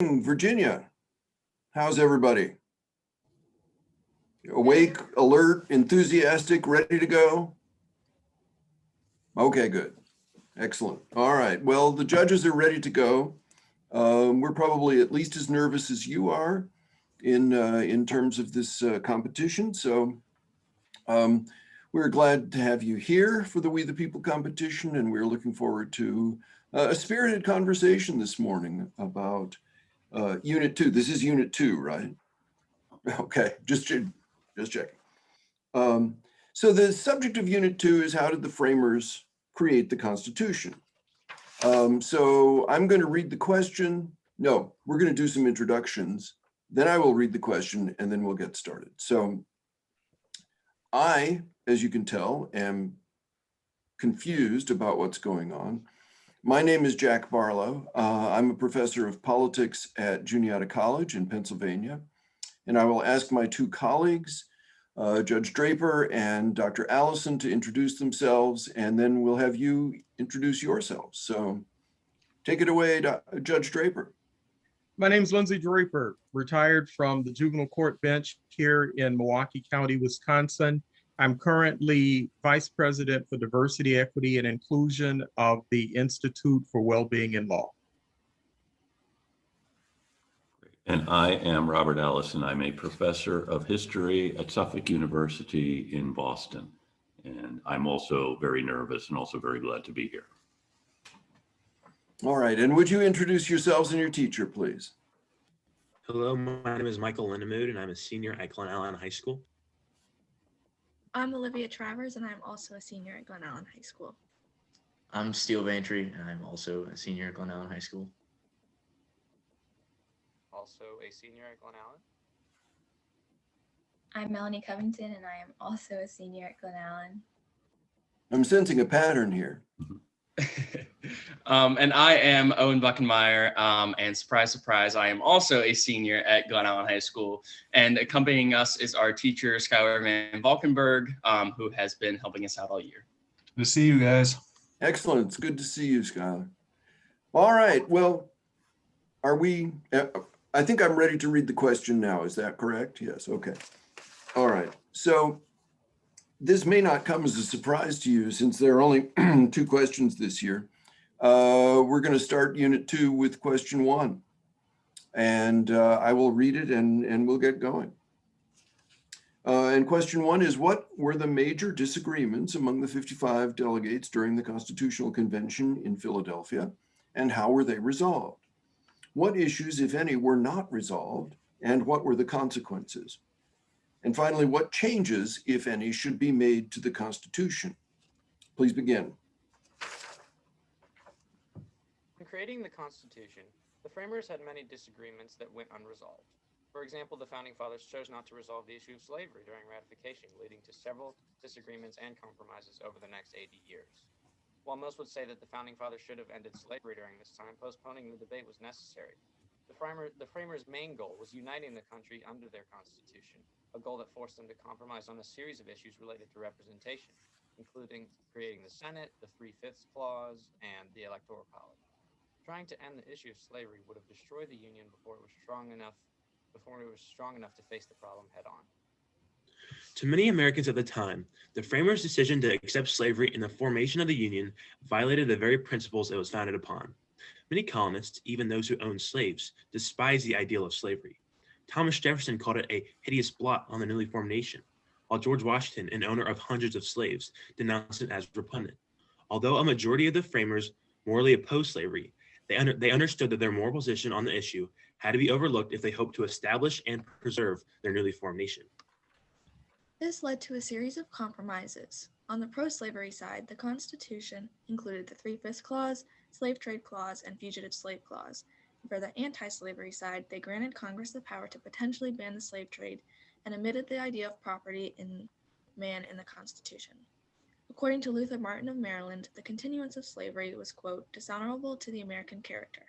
Virginia. How's everybody? Awake, alert, enthusiastic, ready to go? Okay, good. Excellent. All right. Well, the judges are ready to go. We're probably at least as nervous as you are in terms of this competition. So we're glad to have you here for the We the People competition, and we're looking forward to a spirited conversation this morning about Unit 2. This is Unit 2, right? Okay, just checking. So the subject of Unit 2 is how did the framers create the Constitution? So I'm going to read the question. No, we're going to do some introductions. Then I will read the question and then we'll get started. So I, as you can tell, am confused about what's going on. My name is Jack Barlow. I'm a professor of politics at Juniata College in Pennsylvania. And I will ask my two colleagues, Judge Draper and Dr. Allison, to introduce themselves, and then we'll have you introduce yourselves. So take it away, Judge Draper. My name is Lindsay Draper, retired from the juvenile court bench here in Milwaukee County, Wisconsin. I'm currently Vice President for Diversity, Equity, and Inclusion of the Institute for Wellbeing in Law. And I am Robert Allison. I'm a professor of history at Suffolk University in Boston. And I'm also very nervous and also very glad to be here. All right, and would you introduce yourselves and your teacher, please? Hello, my name is Michael Lindemood, and I'm a senior at Glen Allen High School. I'm Olivia Travers, and I'm also a senior at Glen Allen High School. I'm Steele Vantry, and I'm also a senior at Glen Allen High School. Also a senior at Glen Allen. I'm Melanie Covington, and I am also a senior at Glen Allen. I'm sensing a pattern here. And I am Owen Buckenmeyer, and surprise, surprise, I am also a senior at Glen Allen High School. And accompanying us is our teacher, Skylar Van Valkenburg, who has been helping us out all year. Good to see you guys. Excellent. It's good to see you, Skylar. All right. Well, are we, I think I'm ready to read the question now. Is that correct? Yes. Okay. All right. So this may not come as a surprise to you since there are only two questions this year. We're going to start Unit 2 with question 1. And I will read it and we'll get going. And question 1 is, what were the major disagreements among the 55 delegates during the Constitutional Convention in Philadelphia, and how were they resolved? What issues, if any, were not resolved, and what were the consequences? And finally, what changes, if any, should be made to the Constitution? Please begin. In creating the Constitution, the framers had many disagreements that went unresolved. For example, the Founding Fathers chose not to resolve the issue of slavery during ratification, leading to several disagreements and compromises over the next 80 years. While most would say that the Founding Fathers should have ended slavery during this time, postponing the debate was necessary. The framers' main goal was uniting the country under their Constitution, a goal that forced them to compromise on a series of issues related to representation, including creating the Senate, the 3/5 Clause, and the Electoral College. Trying to end the issue of slavery would have destroyed the Union before it was strong enough to face the problem head on. To many Americans at the time, the framers' decision to accept slavery in the formation of the Union violated the very principles it was founded upon. Many colonists, even those who owned slaves, despised the ideal of slavery. Thomas Jefferson called it a hideous blot on the newly formed nation, while George Washington, an owner of hundreds of slaves, denounced it as repugnant. Although a majority of the framers morally opposed slavery, they understood that their moral position on the issue had to be overlooked if they hoped to establish and preserve their newly formed nation. This led to a series of compromises. On the pro-slavery side, the Constitution included the 3/5 Clause, Slave Trade Clause, and Fugitive Slave Clause. And for the anti-slavery side, they granted Congress the power to potentially ban the slave trade and omitted the idea of property in man in the Constitution. According to Luther Martin of Maryland, the continuance of slavery was, quote, dishonorable to the American character.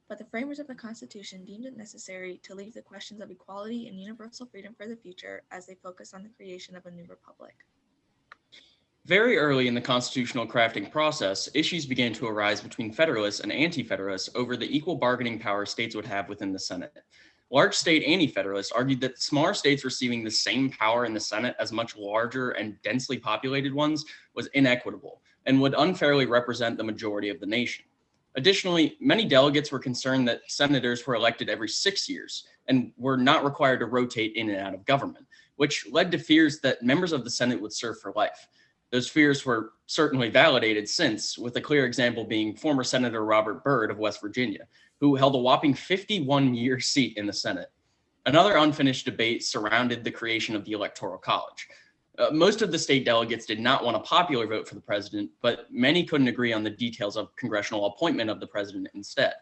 But the framers of the Constitution deemed it necessary to leave the questions of equality and universal freedom for the future as they focused on the creation of a new republic. Very early in the constitutional crafting process, issues began to arise between Federalists and Anti-Federalists over the equal bargaining power states would have within the Senate. Large state Anti-Federalists argued that smaller states receiving the same power in the Senate as much larger and densely populated ones was inequitable and would unfairly represent the majority of the nation. Additionally, many delegates were concerned that senators were elected every 6 years and were not required to rotate in and out of government, which led to fears that members of the Senate would serve for life. Those fears were certainly validated since, with a clear example being former Senator Robert Byrd of West Virginia, who held a whopping 51-year seat in the Senate. Another unfinished debate surrounded the creation of the Electoral College. Most of the state delegates did not want a popular vote for the president, but many couldn't agree on the details of congressional appointment of the president instead.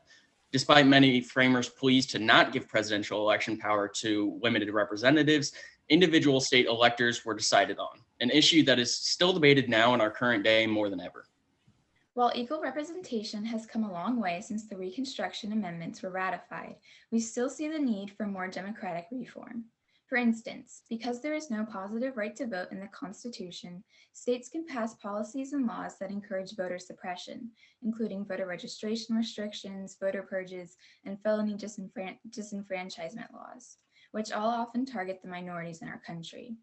Despite many framers' pleas to not give presidential election power to limited representatives, individual state electors were decided on, an issue that is still debated now in our current day more than ever. While equal representation has come a long way since the Reconstruction Amendments were ratified, we still see the need for more democratic reform. For instance, because there is no positive right to vote in the Constitution, states can pass policies and laws that encourage voter suppression, including voter registration restrictions, voter purges, and felony disenfranchisement laws, which all often target the minorities in our country.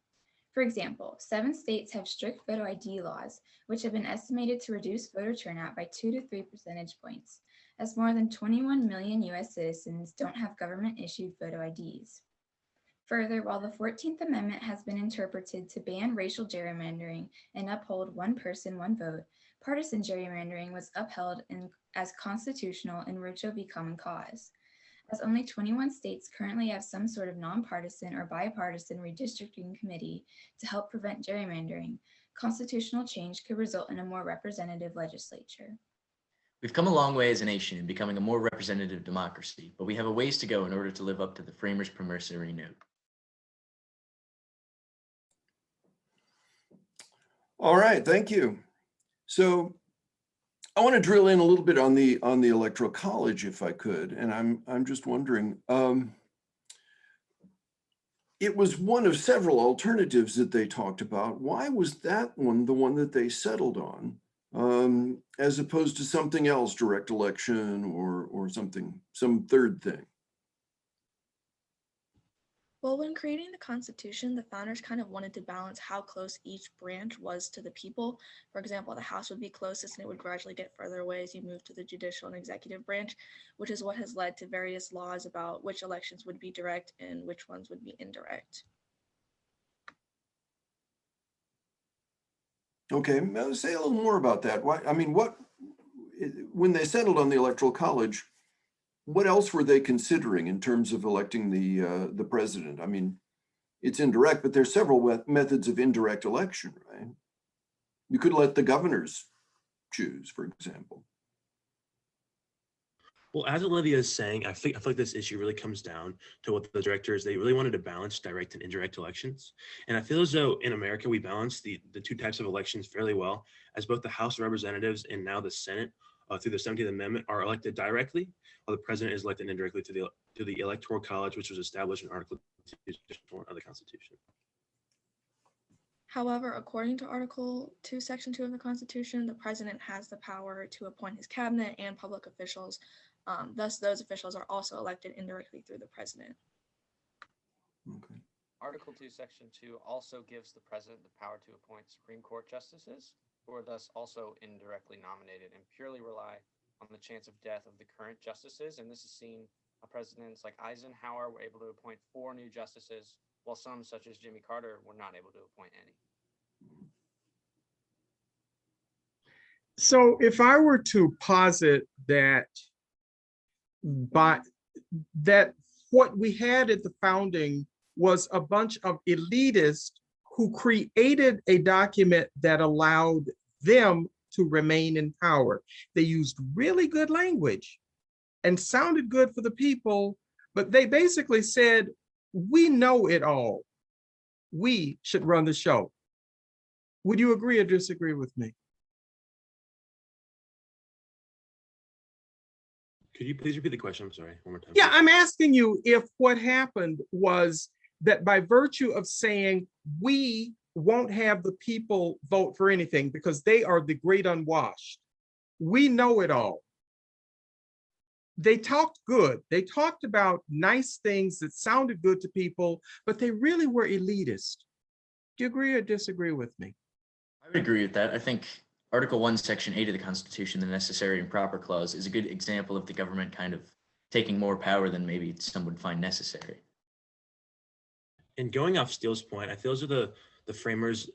For example, 7 states have strict photo ID laws, which have been estimated to reduce voter turnout by 2 to 3 percentage points, as more than 21 million US citizens don't have government-issued photo IDs. Further, while the 14th Amendment has been interpreted to ban racial gerrymandering and uphold one person, one vote, partisan gerrymandering was upheld as constitutional in Rocho v. Common Cause. As only 21 states currently have some sort of nonpartisan or bipartisan redistricting committee to help prevent gerrymandering, constitutional change could result in a more representative legislature. We've come a long way as a nation in becoming a more representative democracy, but we have a ways to go in order to live up to the framers' promissory note. All right, thank you. So I want to drill in a little bit on the Electoral College, if I could, and I'm just wondering. It was one of several alternatives that they talked about. Why was that one the one that they settled on, as opposed to something else, direct election or something, some third thing? Well, when creating the Constitution, the founders kind of wanted to balance how close each branch was to the people. For example, the House would be closest and it would gradually get further away as you move to the judicial and executive branch, which is what has led to various laws about which elections would be direct and which ones would be indirect. Okay, now say a little more about that. Why? I mean, when they settled on the Electoral College, what else were they considering in terms of electing the president? I mean, it's indirect, but there's several methods of indirect election, right? You could let the governors choose, for example. Well, as Olivia is saying, I feel like this issue really comes down to what the directors, they really wanted to balance direct and indirect elections. And I feel as though in America, we balance the two types of elections fairly well, as both the House of Representatives and now the Senate through the 17th Amendment are elected directly, while the president is elected indirectly to the Electoral College, which was established in Article 2 of the Constitution. However, according to Article 2, Section 2 of the Constitution, the president has the power to appoint his cabinet and public officials. Thus, those officials are also elected indirectly through the president. Okay. Article 2, Section 2 also gives the president the power to appoint Supreme Court justices, who are thus also indirectly nominated and purely rely on the chance of death of the current justices. And this is seen, presidents like Eisenhower were able to appoint 4 new justices, while some, such as Jimmy Carter, were not able to appoint any. So if I were to posit that what we had at the founding was a bunch of elitists who created a document that allowed them to remain in power. They used really good language and sounded good for the people, but they basically said, we know it all. We should run the show. Would you agree or disagree with me? Could you please repeat the question? I'm sorry, one more time. Yeah, I'm asking you if what happened was that by virtue of saying we won't have the people vote for anything because they are the great unwashed. We know it all. They talked good. They talked about nice things that sounded good to people, but they really were elitist. Do you agree or disagree with me? I would agree with that. I think Article 1, Section 8 of the Constitution, the necessary and proper clause, is a good example of the government kind of taking more power than maybe some would find necessary. And going off Steele's point, I feel as though the framers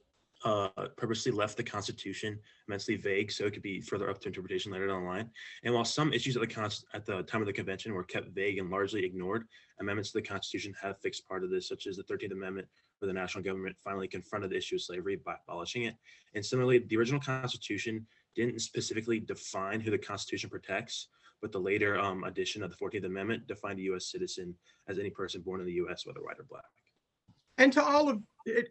purposely left the Constitution immensely vague, so it could be further up to interpretation later down the line. And while some issues at the time of the convention were kept vague and largely ignored, amendments to the Constitution have fixed part of this, such as the 13th Amendment, where the national government finally confronted the issue of slavery by abolishing it. And similarly, the original Constitution didn't specifically define who the Constitution protects, but the later addition of the 14th Amendment defined a U.S. citizen as any person born in the U.S., whether white or black. And to all of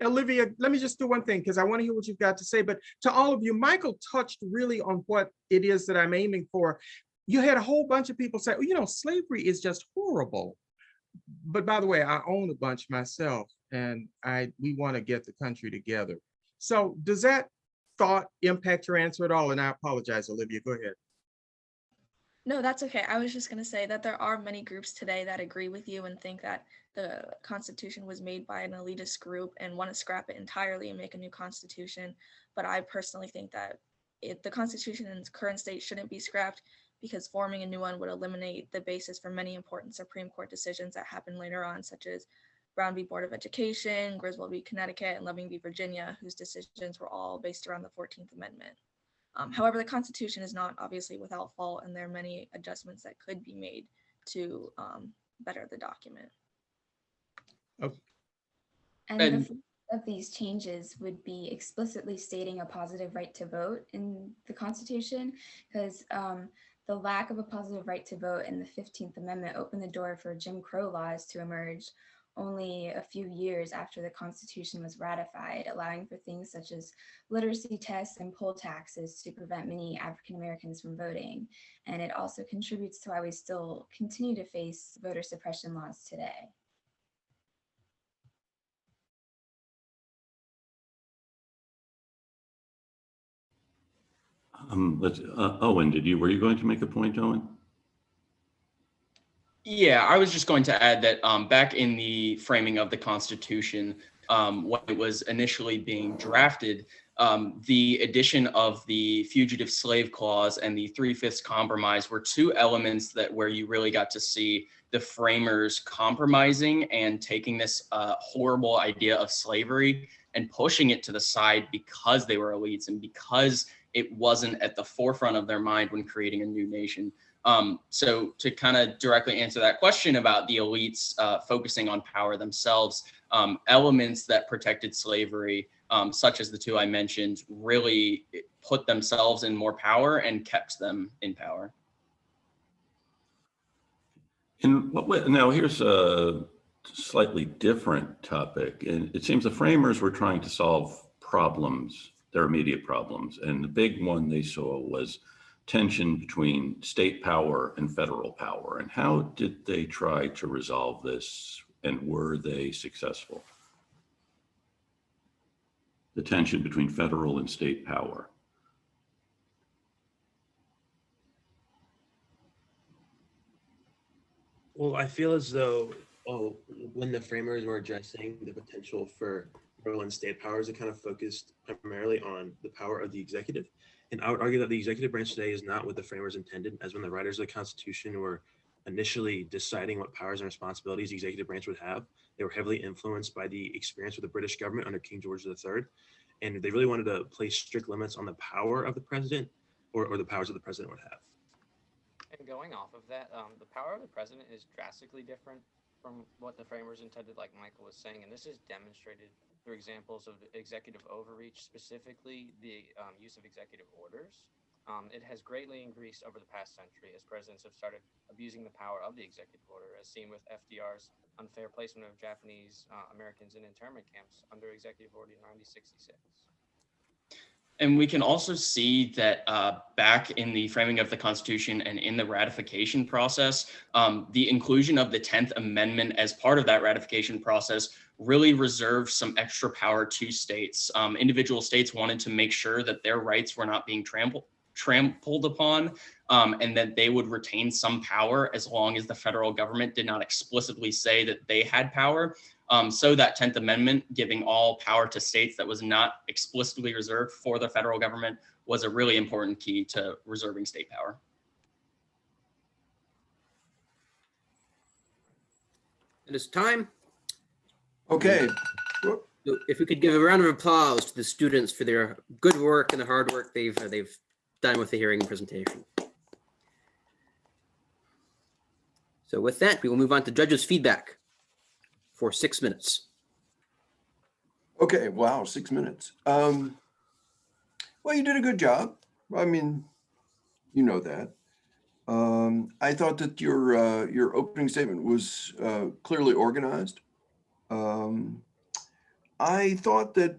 Olivia, let me just do one thing because I want to hear what you've got to say. But to all of you, Michael touched really on what it is that I'm aiming for. You had a whole bunch of people say, oh, you know, slavery is just horrible. But by the way, I own a bunch myself, and we want to get the country together. So does that thought impact your answer at all? And I apologize, Olivia, go ahead. No, that's okay. I was just going to say that there are many groups today that agree with you and think that the Constitution was made by an elitist group and want to scrap it entirely and make a new Constitution. But I personally think that the Constitution in its current state shouldn't be scrapped because forming a new one would eliminate the basis for many important Supreme Court decisions that happened later on, such as Brown v. Board of Education, Griswold v. Connecticut, and Loving v. Virginia, whose decisions were all based around the 14th Amendment. However, the Constitution is not obviously without fault, and there are many adjustments that could be made to better the document. Okay. And the first of these changes would be explicitly stating a positive right to vote in the Constitution, because the lack of a positive right to vote in the 15th Amendment opened the door for Jim Crow laws to emerge only a few years after the Constitution was ratified, allowing for things such as literacy tests and poll taxes to prevent many African Americans from voting. And it also contributes to why we still continue to face voter suppression laws today. Owen, were you going to make a point, Owen? Yeah, I was just going to add that back in the framing of the Constitution, when it was initially being drafted, the addition of the Fugitive Slave Clause and the 3/5 Compromise were two elements where you really got to see the framers compromising and taking this horrible idea of slavery and pushing it to the side because they were elites and because it wasn't at the forefront of their mind when creating a new nation. So to kind of directly answer that question about the elites focusing on power themselves, elements that protected slavery, such as the two I mentioned, really put themselves in more power and kept them in power. In what way? Now, here's a slightly different topic. And it seems the framers were trying to solve problems, their immediate problems. And the big one they saw was tension between state power and federal power. And how did they try to resolve this, and were they successful? The tension between federal and state power. Well, I feel as though when the framers were addressing the potential for federal and state powers, it kind of focused primarily on the power of the executive. And I would argue that the executive branch today is not what the framers intended, as when the writers of the Constitution were initially deciding what powers and responsibilities the executive branch would have. They were heavily influenced by the experience with the British government under King George III. And they really wanted to place strict limits on the power of the president or the powers that the president would have. And going off of that, the power of the president is drastically different from what the framers intended, like Michael was saying, and this is demonstrated through examples of executive overreach, specifically the use of executive orders. It has greatly increased over the past century as presidents have started abusing the power of the executive order, as seen with FDR's unfair placement of Japanese Americans in internment camps under Executive Order 9066. And we can also see that back in the framing of the Constitution and in the ratification process, the inclusion of the 10th Amendment as part of that ratification process really reserved some extra power to states. Individual states wanted to make sure that their rights were not being trampled upon, and that they would retain some power as long as the federal government did not explicitly say that they had power. So that 10th Amendment, giving all power to states that was not explicitly reserved for the federal government, was a really important key to reserving state power. And it's time. Okay. So if we could give a round of applause to the students for their good work and the hard work they've done with the hearing and presentation. So with that, we will move on to judges' feedback for 6 minutes. Okay, wow, 6 minutes. Well, you did a good job. I mean, you know that. I thought that your opening statement was clearly organized. I thought that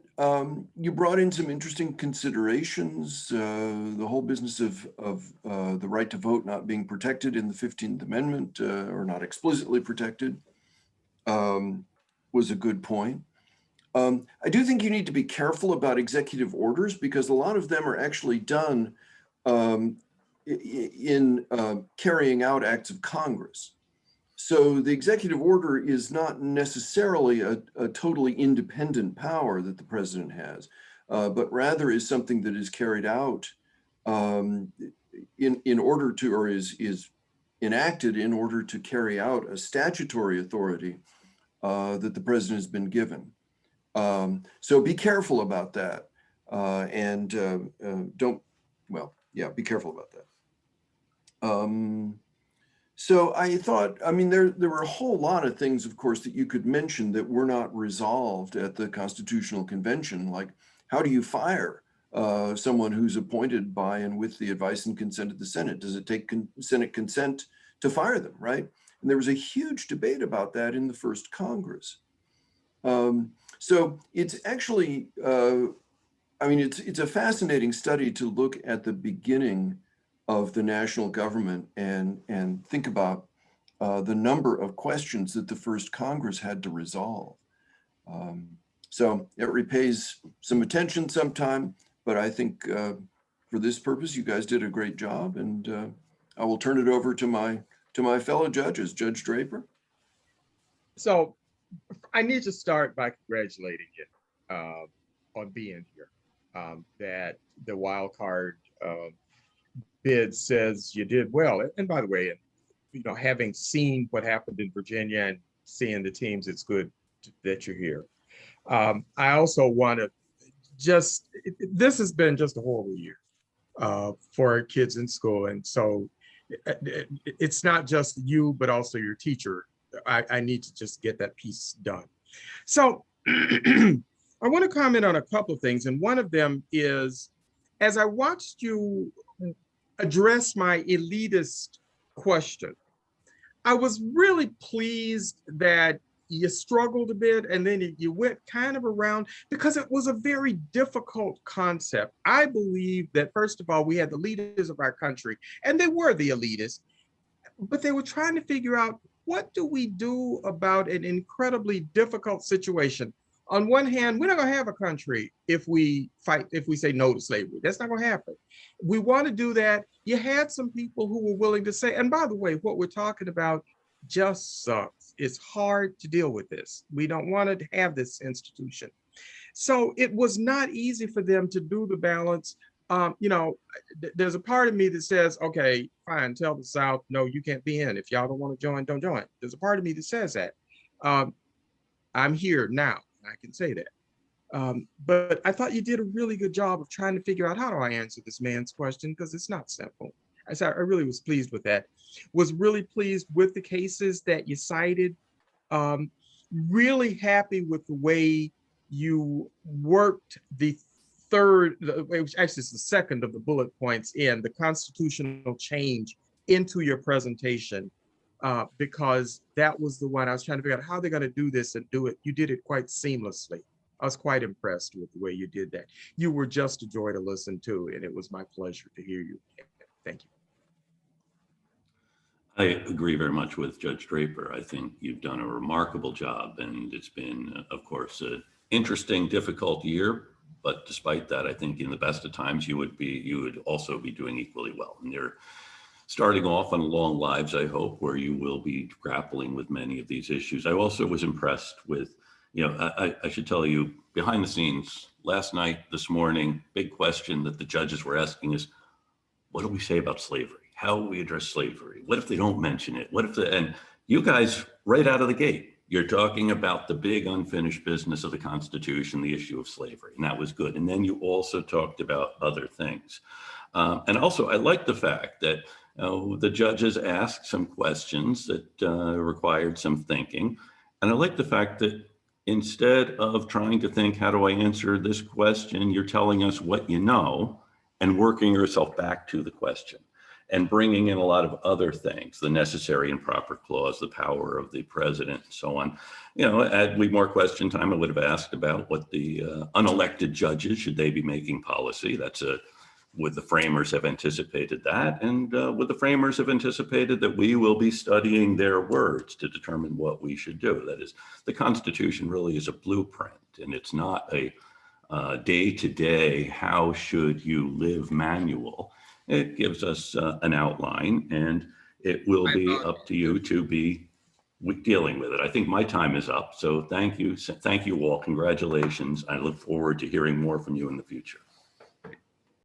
you brought in some interesting considerations. The whole business of the right to vote not being protected in the 15th Amendment, or not explicitly protected, was a good point. I do think you need to be careful about executive orders, because a lot of them are actually done in carrying out acts of Congress. So the executive order is not necessarily a totally independent power that the president has, but rather is something that is carried out in order to, or is enacted in order to carry out a statutory authority that the president has been given. So be careful about that, and be careful about that. So I thought, I mean, there were a whole lot of things, of course, that you could mention that were not resolved at the Constitutional Convention, like how do you fire someone who's appointed by and with the advice and consent of the Senate? Does it take Senate consent to fire them, right? And there was a huge debate about that in the first Congress. So it's actually, it's a fascinating study to look at the beginning of the national government and think about the number of questions that the first Congress had to resolve. So it repays some attention sometime, but I think for this purpose, you guys did a great job, and I will turn it over to my fellow judges. Judge Draper. So I need to start by congratulating you on being here. That the wild card bid says you did well. And by the way, having seen what happened in Virginia and seeing the teams, it's good that you're here. I also want to this has been just a horrible year for our kids in school. And so it's not just you, but also your teacher. I need to just get that piece done. So I want to comment on a couple of things. And one of them is, as I watched you address my elitist question, I was really pleased that you struggled a bit and then you went kind of around, because it was a very difficult concept. I believe that, first of all, we had the leaders of our country, and they were the elitists, but they were trying to figure out, what do we do about an incredibly difficult situation? On one hand, we're not going to have a country if we say no to slavery. That's not going to happen. We want to do that. You had some people who were willing to say, and by the way, what we're talking about just sucks. It's hard to deal with this. We don't want to have this institution. So it was not easy for them to do the balance. There's a part of me that says, okay, fine, tell the South, no, you can't be in. If y'all don't want to join, don't join. There's a part of me that says that. I'm here now. I can say that. But I thought you did a really good job of trying to figure out, how do I answer this man's question? Because it's not simple. I really was pleased with that. Was really pleased with the cases that you cited. Really happy with the way you worked the third, which actually is the second of the bullet points in the constitutional change into your presentation. Because that was the one I was trying to figure out how they're going to do this and do it. You did it quite seamlessly. I was quite impressed with the way you did that. You were just a joy to listen to, and it was my pleasure to hear you. Thank you. I agree very much with Judge Draper. I think you've done a remarkable job, and it's been, of course, an interesting, difficult year. But despite that, I think in the best of times, you would also be doing equally well. And you're starting off on long lives, I hope, where you will be grappling with many of these issues. I also was impressed with, I should tell you, behind the scenes, last night, this morning, big question that the judges were asking is, what do we say about slavery? How will we address slavery? What if they don't mention it? And you guys, right out of the gate, you're talking about the big unfinished business of the Constitution, the issue of slavery, and that was good. And then you also talked about other things. And also, I like the fact that the judges asked some questions that required some thinking. And I like the fact that instead of trying to think, how do I answer this question, you're telling us what you know and working yourself back to the question and bringing in a lot of other things, the necessary and proper clause, the power of the president, and so on. Had we more question time, I would have asked about what the unelected judges, should they be making policy? Would the framers have anticipated that? And would the framers have anticipated that we will be studying their words to determine what we should do? That is, the Constitution really is a blueprint, and it's not a day-to-day, how should you live manual. It gives us an outline, and it will be up to you to be dealing with it. I think my time is up, so thank you. Thank you all. Congratulations. I look forward to hearing more from you in the future.